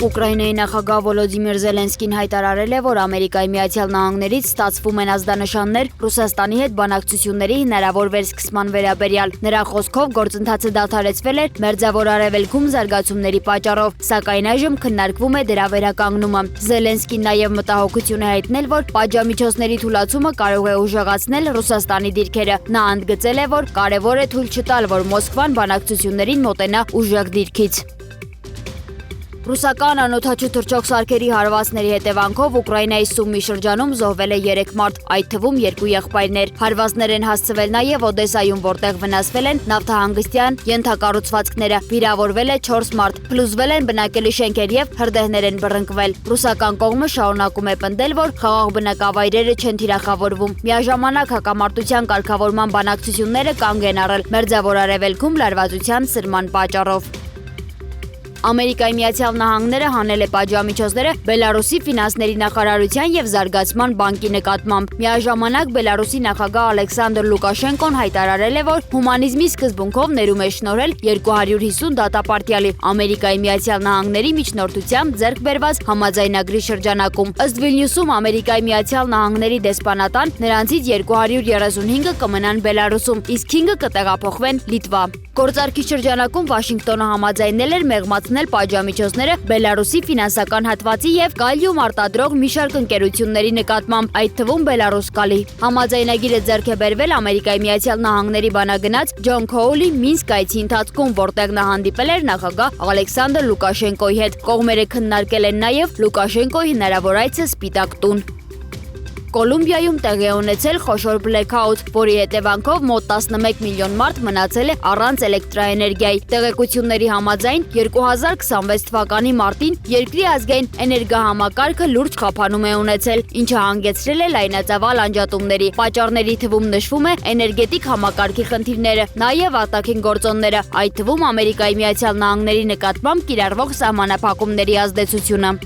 Ուկրաինայի նախագահ Վոլոդիմիր Զելենսկին հայտարարել է, որ Ամերիկայի Միացյալ Նահանգներից ստացվում են ազդանշաններ Ռուսաստանի հետ բանակցությունների հնարավոր վերսկսման վերաբերյալ։ Նրա խոսքով գործընթացը դադարեցվել էր Մերձավոր Արևելքում զարգացումների պատճառով, սակայն այժմ քննարկվում է դրա վերականգնումը։ Զելենսկին նաև մտահոգություն է հայտնել, որ պատժամիջոցների թուլացումը կարող է ուժեղացնել Ռուսաստանի դիրքերը։ Նա ընդգծել է, որ կարևոր է թույլ չտալ, որ Մոսկվան բանակցություններին մոտենա ուժեղ դիրքից։ Ռուսական անօդաչու թռչող սարքերի հարվածների հետևանքով Ուկրաինայի Սումի շրջանում զոհվել է 3 մարդ, այդ թվում 2 եղբայրներ։ Հարվածներ են հասցվել նաև Օդեսայում, որտեղ վնասվել են նավթահանգստյան ենթակառուցվածքները, վիրավորվել է 4 մարդ, փլուզվել են բնակելի շենքեր եւ հրդեհներ են բռնկվել։ Ռուսական կողմը շարունակում է պնդել, որ խաղաղ բնակավայրերը չեն թիրախավորվում։ Միաժամանակ հակամարտության կարգավորման բանակցությունները կանգ են առել Մերձավոր Արևելքում լարվածության սրման պատճառով։ Ամերիկայի Միացյալ Նահանգները հանել է պատժամիջոցները Բելարուսի ֆինանսների նախարարության եւ զարգացման բանկի նկատմամբ։ Միաժամանակ Բելարուսի նախագահ Ալեքսանդր Լուկաշենկոն հայտարարել է, որ հումանիզմի սկզբունքով ներում է շնորհել 250 դատապարտյալի Ամերիկայի Միացյալ Նահանգների միջնորդությամբ ձեռք բերված համաձայնագրի շրջանակում։ Ըստ Վիլնյուսում Ամերիկայի Միացյալ Նահանգների դեսպանատան նրանցից 235-ը կմնան Բելարուսում, իսկ 5-ը կտեղափոխվեն Լիտվա։ Գործարքի շրջանակում Վաշինգտոնը համաձայնել էր մեղմացնել պատժամիջոցները Բելարուսի ֆինանսական հատվածի եւ կալիում արտադրող մի շարք ընկերությունների նկատմամբ, այդ թվում Բելարուսկալի։ Համաձայնագիրը ձեռք է բերվել Ամերիկայի Միացյալ Նահանգների բանագնաց Ջոն Քոուլի Մինսկ այցի ընթացքում, որտեղ նա հանդիպել էր նախագահ Ալեքսանդր Լուկաշենկոյի հետ։ Կողմերը քննարկել են նաեւ Լուկաշենկոյի հնարավոր այցը Սպիտակ տուն։ Կոլումբիայում տեղի է ունեցել խոշոր բլեքաութ, որի հետևանքով մոտ 11 միլիոն մարդ մնացել է առանց էլեկտրաէներգիայի։ Տեղեկությունների համաձայն 2026 թվականի մարտին երկրի ազգային էներգահամակարգը լուրջ խափանում է ունեցել, ինչը հանգեցրել է լայնածավալ անջատումների։ Պատճառների թվում նշվում է էներգետիկ համակարգի խնդիրները, նաև արտաքին գործոնները, այդ թվում Ամերիկայի Միացյալ Նահանգների նկատմամբ կիրառվող սահմանափակումների ազդեցությունը։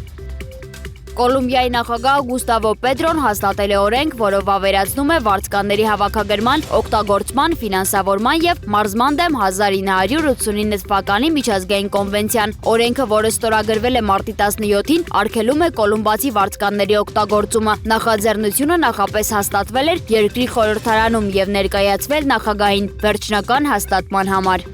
Կոլումբիայի նախագահ Գուստավո Պետրոն հաստատել է օրենք, որով ավերացնում է վարձկանների հավաքագրման, օգտագործման, ֆինանսավորման եւ մարզման դեմ 1989 թվականի միջազգային կոնվենցիան։ Օրենքը, որը ստորագրվել է մարտի 17-ին, արգելում է կոլումբացի վարձկանների օգտագործումը։ Նախաձեռնությունը նախապես հաստատվել էր երկրի խորհրդարանում եւ ներկայացվել նախագահին վերջնական հաստատման համար։